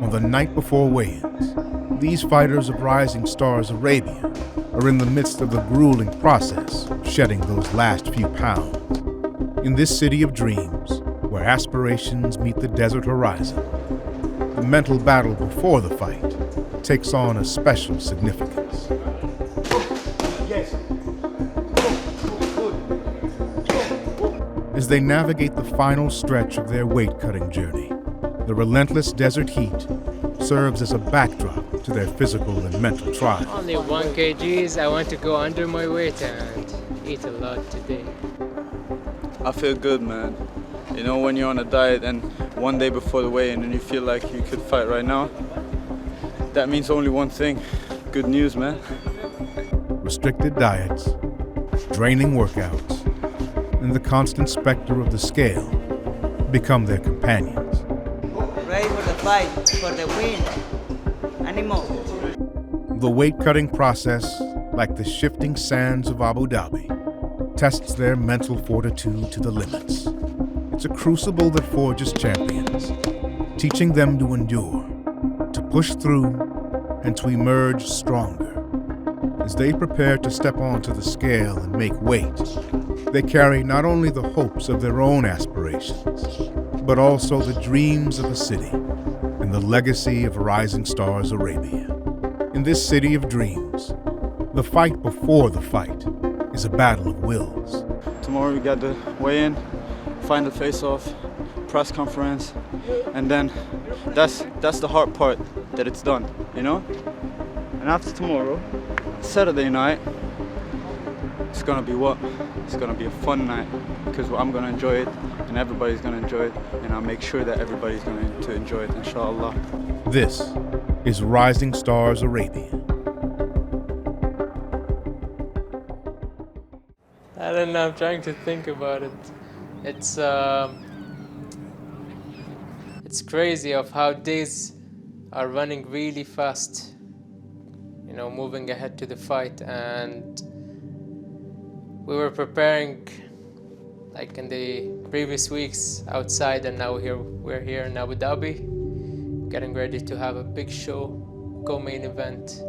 On the night before weigh-ins, these fighters of Rising Stars Arabia are in the midst of the grueling process of shedding those last few pounds. In this city of dreams, where aspirations meet the desert horizon, the mental battle before the fight takes on a special significance. As they navigate the final stretch of their weight-cutting journey, the relentless desert heat serves as a backdrop to their physical and mental trials. Only 1 kgs. I want to go under my weight and eat a lot today. I feel good, man. You know, when you're on a diet and one day before the weigh-in and you feel like you could fight right now, that means only one thing. Good news, man. Restricted diets, draining workouts, and the constant specter of the scale become their companions. Ready for the fight, for the win. Animo. The weight-cutting process, like the shifting sands of Abu Dhabi, tests their mental fortitude to the limits. It's a crucible that forges champions, teaching them to endure, to push through, and to emerge stronger. As they prepare to step onto the scale and make weight, they carry not only the hopes of their own aspirations, but also the dreams of a city and the legacy of Rising Stars Arabia. In this city of dreams, the fight before the fight is a battle of wills. Tomorrow we got the weigh-in, final face-off, press conference, and then that's the hard part, that it's done, you know? And after tomorrow, Saturday night, it's gonna be what? It's gonna be a fun night, because I'm gonna enjoy it, and everybody's gonna enjoy it, and I'll make sure that everybody's going to enjoy it, inshallah. This is Rising Stars Arabia. I don't know, I'm trying to think about it. It's crazy of how days are running really fast, you know, moving ahead to the fight. And we were preparing like in the previous weeks outside, and now we're here in Abu Dhabi, getting ready to have a big show, co-main event.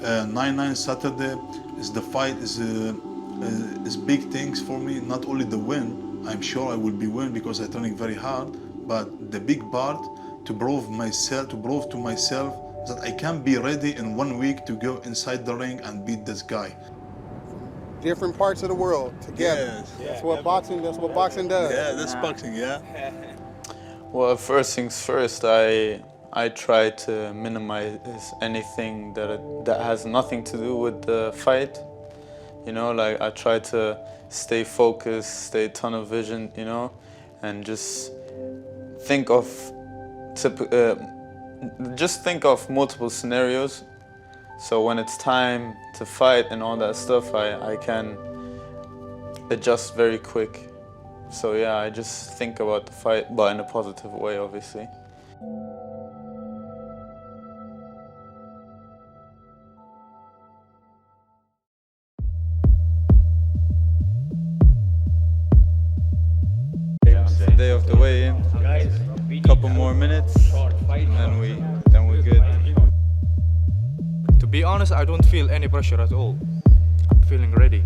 9-9 Saturday is the fight is big things for me. Not only the win, I'm sure I will be win because I'm training very hard, but the big part to prove to myself that I can be ready in 1 week to go inside the ring and beat this guy. Different parts of the world together. Yes. That's what boxing does. Yeah, that's boxing, yeah. Well, first things first, I try to minimize anything that has nothing to do with the fight. You know, like I try to stay focused, stay tunnel vision, you know, and just think of multiple scenarios. So when it's time to fight and all that stuff, I can adjust very quick. So yeah, I just think about the fight, but in a positive way, obviously. Day of the weigh-in, couple more minutes, and then we're good. To be honest, I don't feel any pressure at all. I'm feeling ready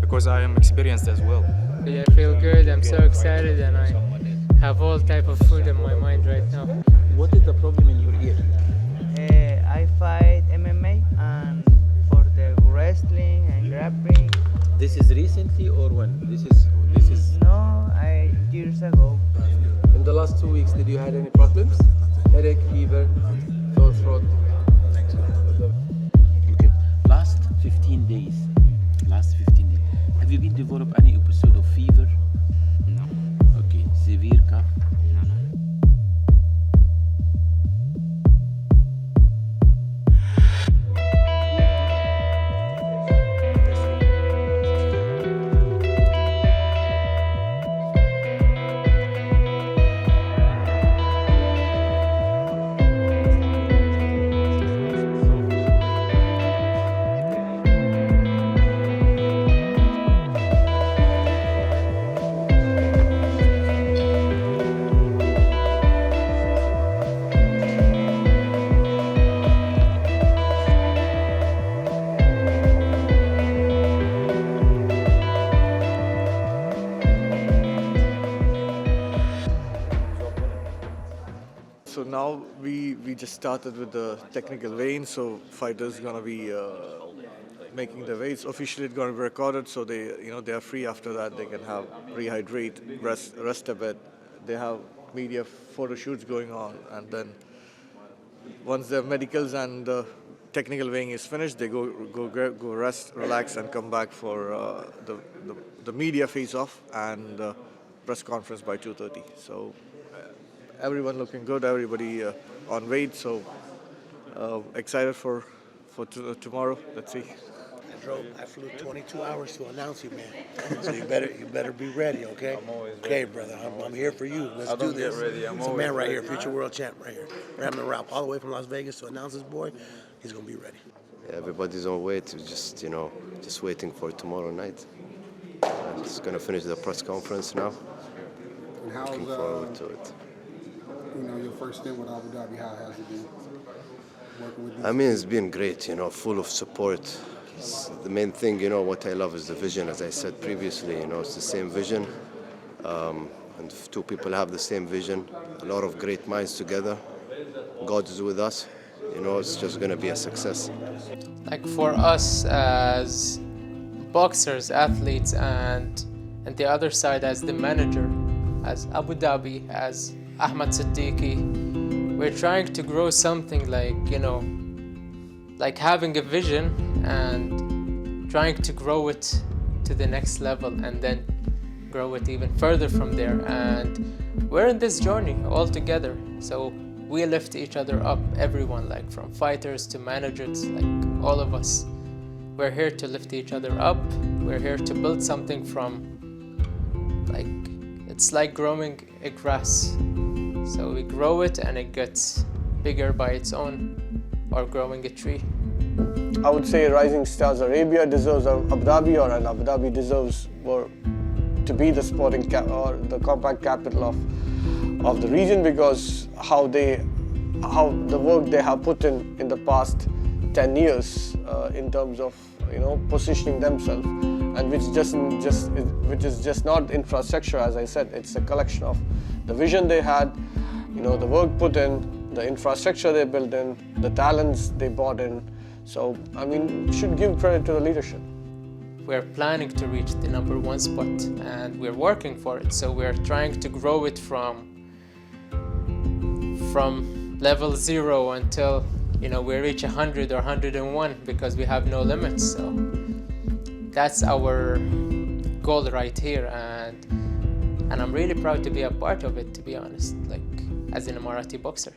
because I am experienced as well. I feel good, I'm so excited, and I have all type of food in my mind right now. What is the problem in your ear? I fight MMA and for the wrestling and grappling. This is recently or when? This is. No, years ago. In the last 2 weeks, did you have any problems? Headache, fever, sore throat? Okay. Last 15 days. Have you been developed any episode of fever? No. Okay. Severe cough? No. we just started with the technical weigh-in, so fighters gonna be making the weights. Officially, it's gonna be recorded, so they are free after that. They can have rehydrate, rest a bit. They have media photo shoots going on, and then once the medicals and the technical weighing is finished, they go rest, relax, and come back for the media face-off and press conference by 2:30. So everyone looking good, everybody on weight. So excited for tomorrow. Let's see. I flew 22 hours to announce you, man. So you better be ready, okay? I'm always ready. Okay, brother. I'm here for you. Let's do this. Get ready. It's a man right here, future world champ right here. We're having a route all the way from Las Vegas to announce this boy. He's gonna be ready. Yeah, everybody's on wait. We're just waiting for tomorrow night. Just gonna finish the press conference now. And how's, Looking forward to it. Your first stint with Abu Dhabi, how has it been? Working with these I mean, it's been great, full of support. The main thing, what I love is the vision, as I said previously, it's the same vision. And if two people have the same vision, a lot of great minds together. God is with us, it's just going to be a success. Like for us as boxers, athletes, and the other side as the manager, as Abu Dhabi, as Ahmed Seddiqi, we're trying to grow something like having a vision and trying to grow it to the next level and then grow it even further from there. And we're in this journey all together. So we lift each other up, everyone, like from fighters to managers, like all of us. We're here to lift each other up. We're here to build something from, it's like growing a grass. So we grow it and it gets bigger by its own, or growing a tree. I would say Rising Stars Arabia deserves Abu Dhabi, and Abu Dhabi deserves to be the sporting or the compact capital of the region, because how the work they have put in the past 10 years in terms of positioning themselves, and which is just not infrastructure. As I said, it's a collection of the vision they had, the work put in, the infrastructure they built in, the talents they brought in. So, I mean, should give credit to the leadership. We're planning to reach the #1 spot, and we're working for it. So we're trying to grow it from level 0 until we reach 100 or 101, because we have no limits. So that's our goal right here, and I'm really proud to be a part of it, to be honest, as an Emirati boxer.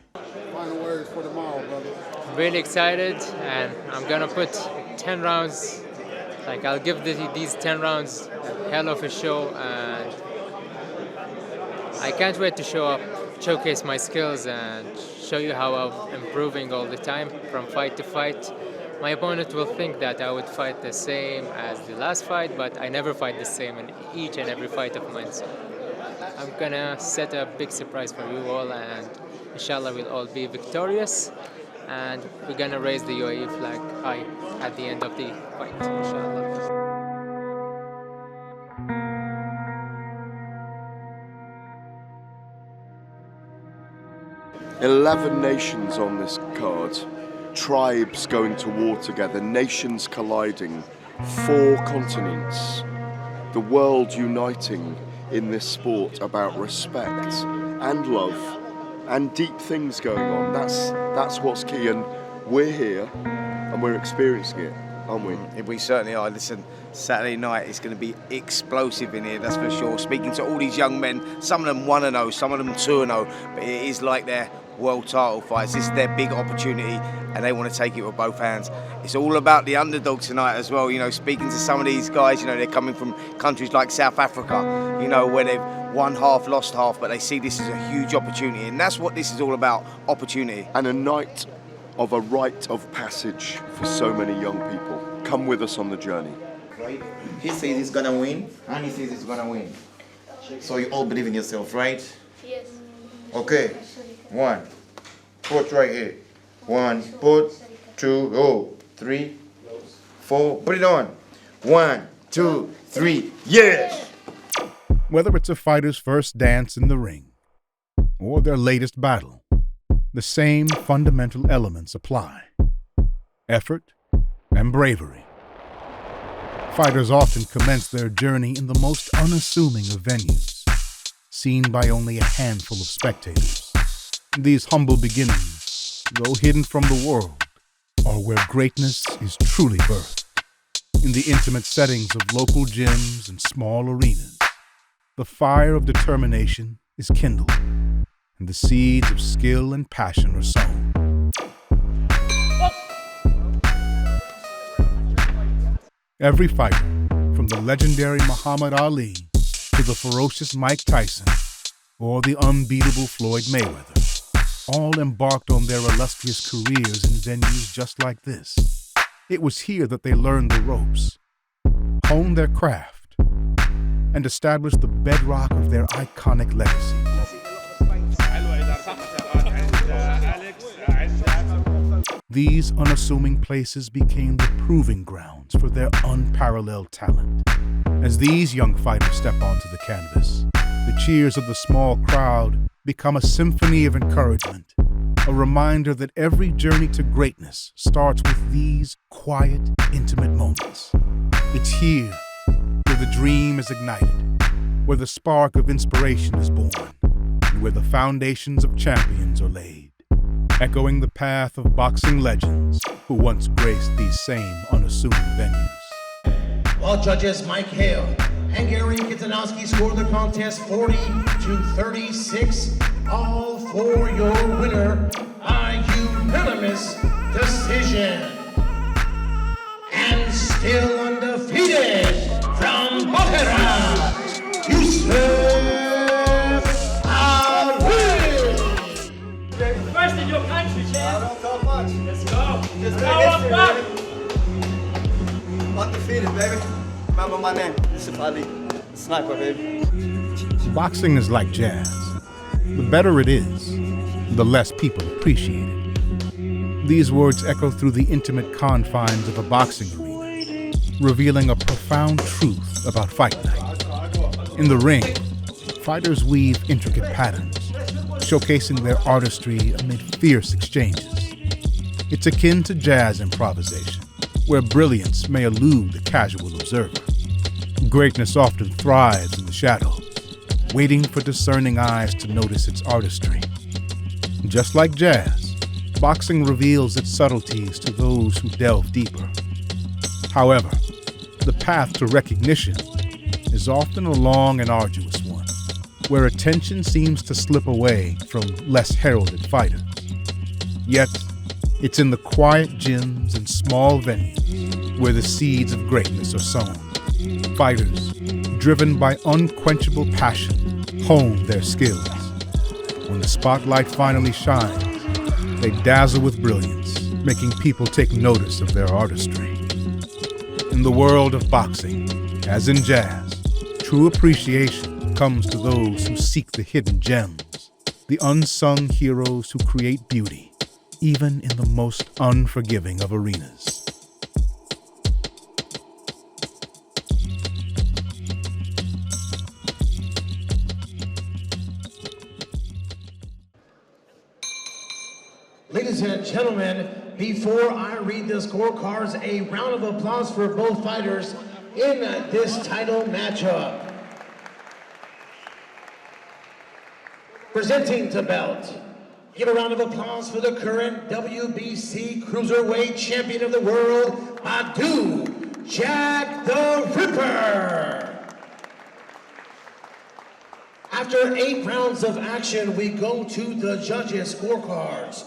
final words for tomorrow, brother? I'm really excited, and I'm gonna put 10 rounds. I'll give these 10 rounds hell of a show, and I can't wait to show up, showcase my skills, and show you how I'm improving all the time from fight to fight. My opponent will think that I would fight the same as the last fight, but I never fight the same in each and every fight of mine. So I'm gonna set a big surprise for you all, and inshallah we'll all be victorious, and we're gonna raise the UAE flag high at the end of the fight, inshallah. 11 nations on this card, tribes going to war together, nations colliding, 4 continents, the world uniting in this sport about respect and love and deep things going on. That's what's key, and we're here and we're experiencing it, aren't we? We certainly are. Listen, Saturday night is going to be explosive in here, that's for sure. Speaking to all these young men, some of them 1-0, some of them 2-0, but it is like their world title fights. This is their big opportunity, and they want to take it with both hands. It's all about the underdog tonight as well. Speaking to some of these guys, they're coming from countries like South Africa, where they've won half, lost half, but they see this as a huge opportunity, and that's what this is all about, opportunity. And a night of a rite of passage for so many young people. Come with us on the journey. Right? He says he's gonna win, and he says he's gonna win. So you all believe in yourself, right? Yes. Okay. 1. Put right here. 1. Put. 2. Go. 3. 4. Put it on. 1, 2, 3. Yes! Whether it's a fighter's first dance in the ring or their latest battle, the same fundamental elements apply: effort and bravery. Fighters often commence their journey in the most unassuming of venues, seen by only a handful of spectators. These humble beginnings, though hidden from the world, are where greatness is truly birthed. In the intimate settings of local gyms and small arenas, the fire of determination is kindled, and the seeds of skill and passion are sown. Every fighter, from the legendary Muhammad Ali to the ferocious Mike Tyson or the unbeatable Floyd Mayweather, all embarked on their illustrious careers in venues just like this. It was here that they learned the ropes, honed their craft, and established the bedrock of their iconic legacy. These unassuming places became the proving grounds for their unparalleled talent. As these young fighters step onto the canvas, the cheers of the small crowd become a symphony of encouragement, a reminder that every journey to greatness starts with these quiet, intimate moments. It's here where the dream is ignited, where the spark of inspiration is born, and where the foundations of champions are laid, echoing the path of boxing legends who once graced these same unassuming venues. All judges, Mike Hale. Hungarian Kitanowski scored the contest 40-36, all for your winner by unanimous decision. And still undefeated from Bukhara, Youssef Al Nuaimi. First in your country, champ. Let's go. Let's go up back. Undefeated, baby. Remember my name, Youssef Ali. Sniper, baby. Boxing is like jazz. The better it is, the less people appreciate it. These words echo through the intimate confines of a boxing arena, revealing a profound truth about fight night. In the ring, fighters weave intricate patterns, showcasing their artistry amid fierce exchanges. It's akin to jazz improvisation, where brilliance may elude the casual observer. Greatness often thrives in the shadows, waiting for discerning eyes to notice its artistry. Just like jazz, boxing reveals its subtleties to those who delve deeper. However, the path to recognition is often a long and arduous one, where attention seems to slip away from less heralded fighters. Yet, it's in the quiet gyms and small venues where the seeds of greatness are sown. Fighters, driven by unquenchable passion, hone their skills. When the spotlight finally shines, they dazzle with brilliance, making people take notice of their artistry. In the world of boxing, as in jazz, true appreciation comes to those who seek the hidden gems, the unsung heroes who create beauty, even in the most unforgiving of arenas. Ladies and gentlemen, before I read the scorecards, a round of applause for both fighters in this title matchup. Presenting the belt, give a round of applause for the current WBC Cruiserweight Champion of the World, Adu Jack the Ripper. After 8 rounds of action, we go to the judges' scorecards.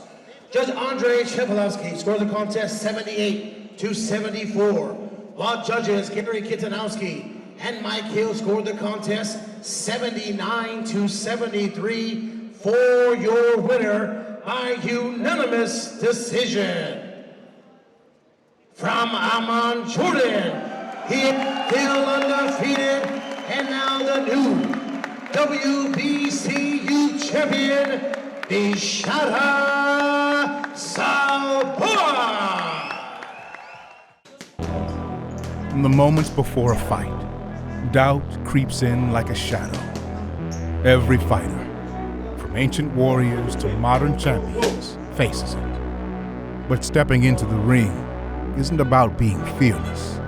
Judge Andrei Chepelovsky scored the contest 78-74, while judges Gary Kitanowski and Mike Hill scored the contest 79-73 for your winner by unanimous decision. From Amman, Jordan, he is still undefeated and now the new WBCU champion, Bishara Salboa. In the moments before a fight, doubt creeps in like a shadow. Every fighter, from ancient warriors to modern champions, faces it. But stepping into the ring isn't about being fearless.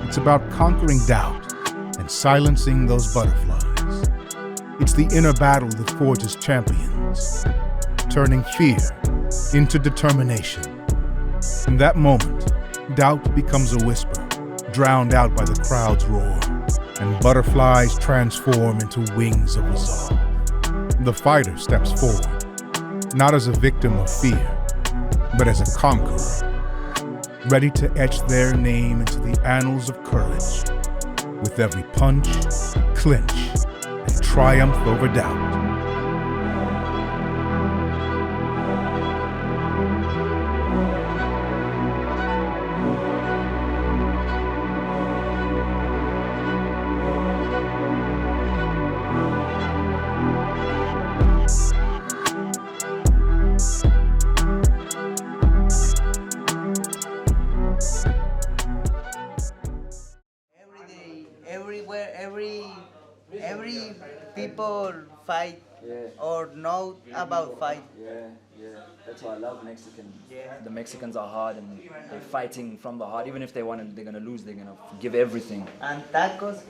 It's about conquering doubt and silencing those butterflies. It's the inner battle that forges champions, turning fear into determination. In that moment, doubt becomes a whisper, drowned out by the crowd's roar, and butterflies transform into wings of resolve. The fighter steps forward, not as a victim of fear, but as a conqueror, ready to etch their name into the annals of courage, with every punch, clinch, and triumph over doubt. Every people fight or know about fight. That's why I love Mexicans. The Mexicans are hard and they're fighting from the heart. Even if they're gonna lose, they're gonna give everything. And tacos?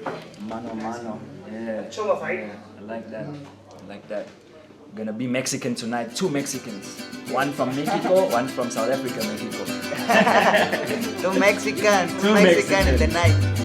Mano a mano. I like that. I like that. Gonna be Mexican tonight. 2 Mexicans. One from Mexico, one from South Africa, Mexico. Two Mexican in the night.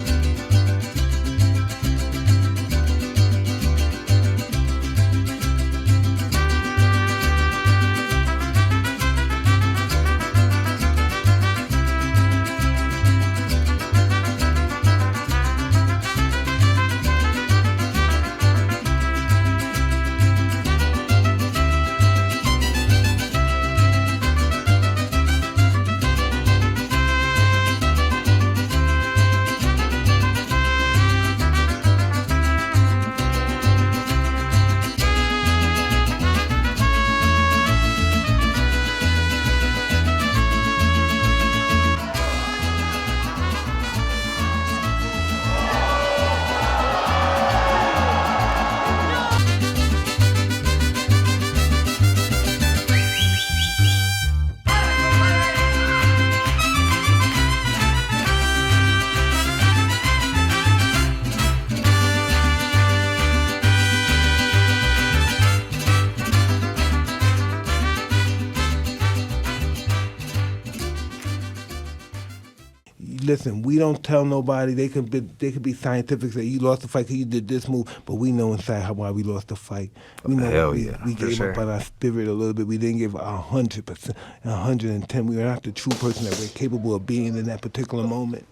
Listen, we don't tell nobody. They could be scientific, say you lost the fight because you did this move, but we know inside why we lost the fight. We know we gave up on our spirit a little bit. We didn't give 100%, 110. We were not the true person that we're capable of being in that particular moment.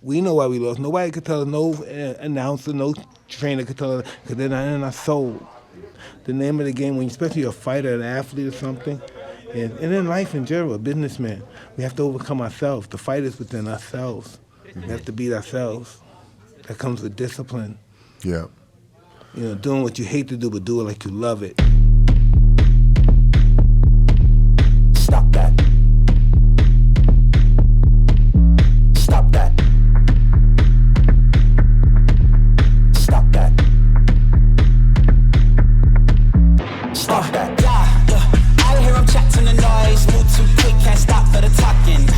We know why we lost. Nobody could tell us, no announcer, no trainer could tell us, because they're not in our soul. The name of the game, when especially you're a fighter, an athlete or something, and in life in general, a businessman, we have to overcome ourselves. The fight is within ourselves. We have to beat ourselves. That comes with discipline. Yeah. You know, doing what you hate to do, but do it like you love it. Stop that. Stop that. Stop that. Stop that. I hear him chat to the noise, move too quick, can't stop for the talking.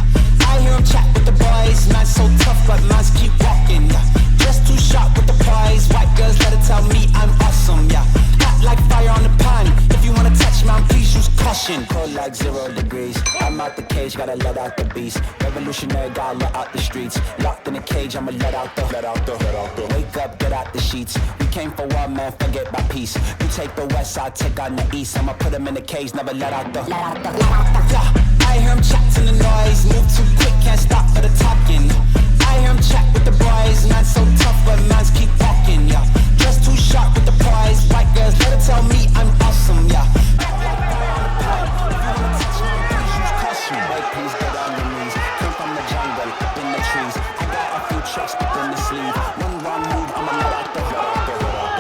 I hear him chat with the boys, man so tough, but mans keep walking. Just too sharp with the prize, white girls let it tell me I'm awesome, yeah. Hot like fire on the pan, if you wanna touch man, please use caution. Cold like 0 degrees, I'm out the cage, gotta let out the beast. Revolutionary, gotta let out the streets. Locked in a cage, I'ma let out the. Wake up, get out the sheets. We came for war, man, forget my peace. You take the west, I'll take on the east. I'ma put them in the cage, never let out the. Yeah, I hear him chat to the noise, move too quick, can't stop for the talking. I hear him chat with the boys, man so tough, but mans keep walking, yeah. Just too sharp with the prize, white girls let it tell me I'm awesome, yeah. Wait, please get on your knees. Came from the jungle, up in the trees. I got a few tricks up in the sleeve. One wrong move, I'ma let out the.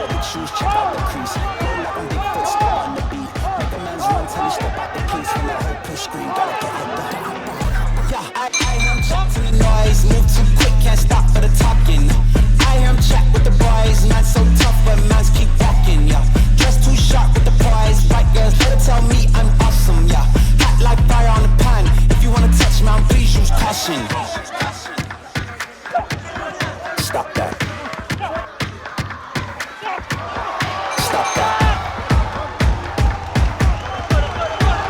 Big shoes, check out the crease. Roll like I'm Bigfoot, step on the beat. Make a man's run till he step out the piece. And that whole push screen, gotta discussion. Stop that. Stop that.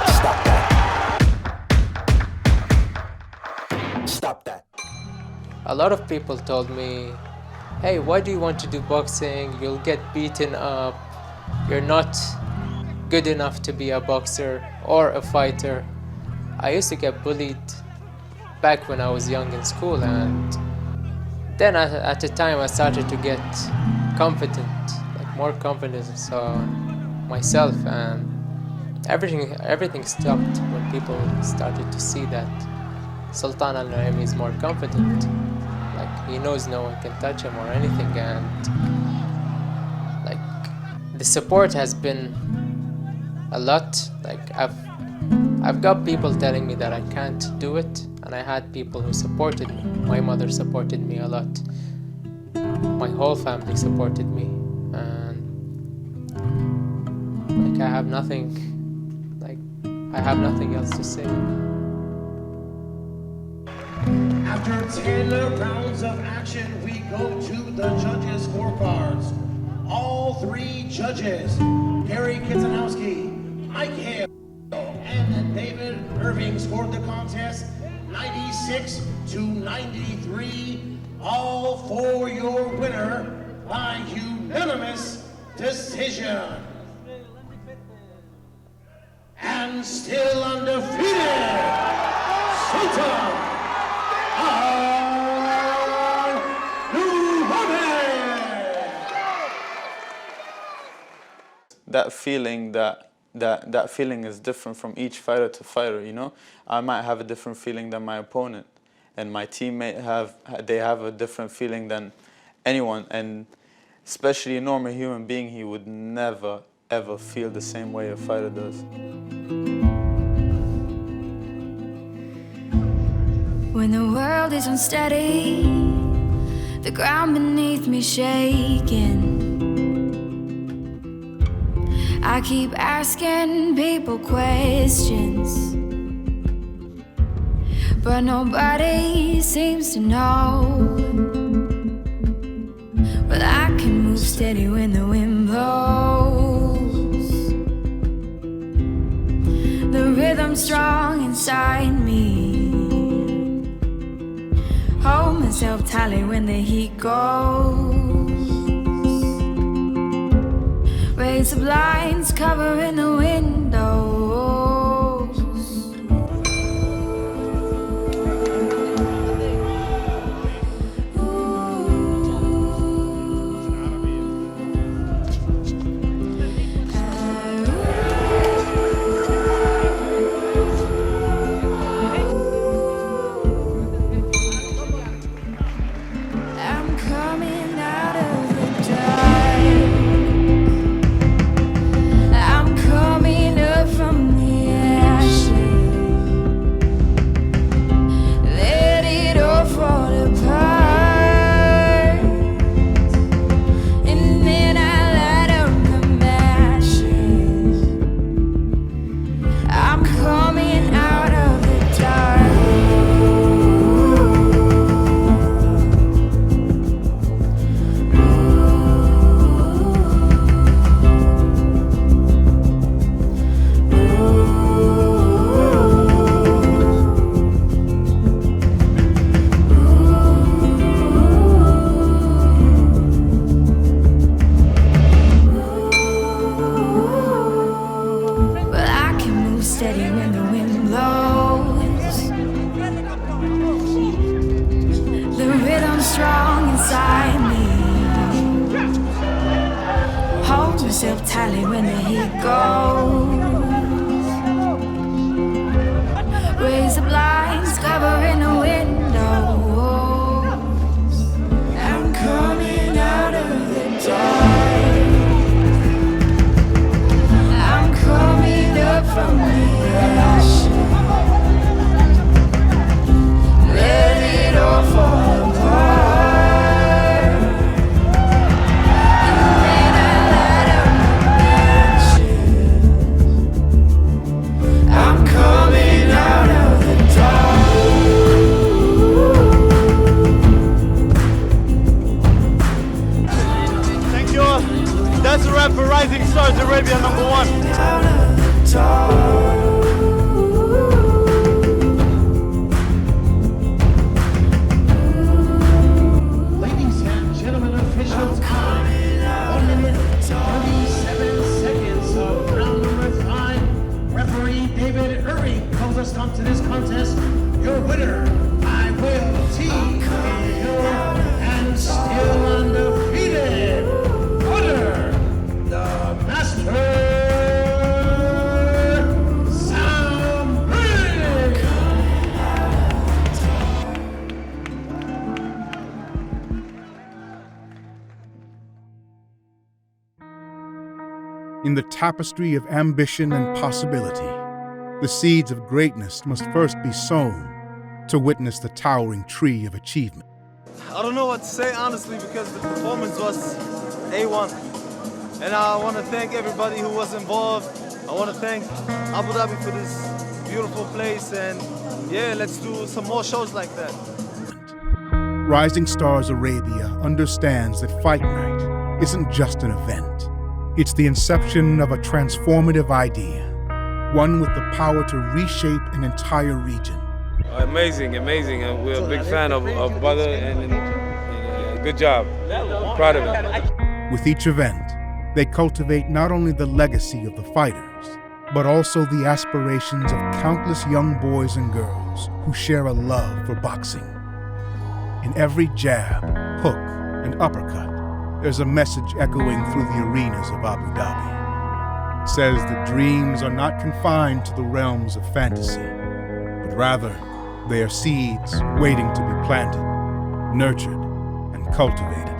Stop that. Stop that. A lot of people told me, hey, why do you want to do boxing? You'll get beaten up. You're not good enough to be a boxer or a fighter. I used to get bullied back when I was young in school, and then at the time I started to get confident, like more confidence on myself, and everything stopped when people started to see that Sultan Al Nuaimi is more confident. Like, he knows no one can touch him or anything, and like the support has been a lot. Like I've got people telling me that I can't do it, and I had people who supported me. My mother supported me a lot. My whole family supported me, and like I have nothing else to say. After 10 rounds of action, we go to the judges' scorecards. All three judges, Gary Kitsanowski, Mike Hale, and David Irving scored the contest 96-93, all for your winner by unanimous decision. And still undefeated, Sultan Al Nuaimi. That feeling that feeling is different from each fighter to fighter, you know? I might have a different feeling than my opponent, and my teammate have a different feeling than anyone, and especially a normal human being, he would never ever feel the same way a fighter does. When the world is unsteady, the ground beneath me shaking, I keep asking people questions, but nobody seems to know. Well, I can move steady when the wind blows. The rhythm strong inside me. Hold myself tightly when the heat goes. Raise the blinds covering the windows. I'm coming out of the dark. I'm coming come to this contest, your winner by way of TKO and still undefeated, winner, the master, Samreen. In the tapestry of ambition and possibility, the seeds of greatness must first be sown to witness the towering tree of achievement. I don't know what to say, honestly, because the performance was A1. And I want to thank everybody who was involved. I want to thank Abu Dhabi for this beautiful place. And yeah, let's do some more shows like that. Rising Stars Arabia understands that Fight Night isn't just an event. It's the inception of a transformative idea, one with the power to reshape an entire region. Amazing, amazing. And we're a big fan of brother, and good job. Proud of him. With each event, they cultivate not only the legacy of the fighters, but also the aspirations of countless young boys and girls who share a love for boxing. In every jab, hook, and uppercut, there's a message echoing through the arenas of Abu Dhabi. It says that dreams are not confined to the realms of fantasy, but rather they are seeds waiting to be planted, nurtured, and cultivated.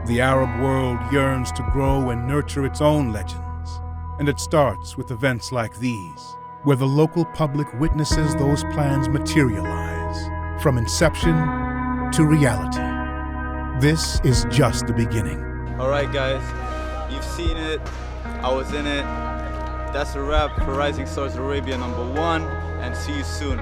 The Arab world yearns to grow and nurture its own legends, and it starts with events like these, where the local public witnesses those plans materialize, from inception to reality. This is just the beginning. All right, guys, you've seen it. I was in it. That's a wrap for Rising Stars Arabia #1, and see you soon.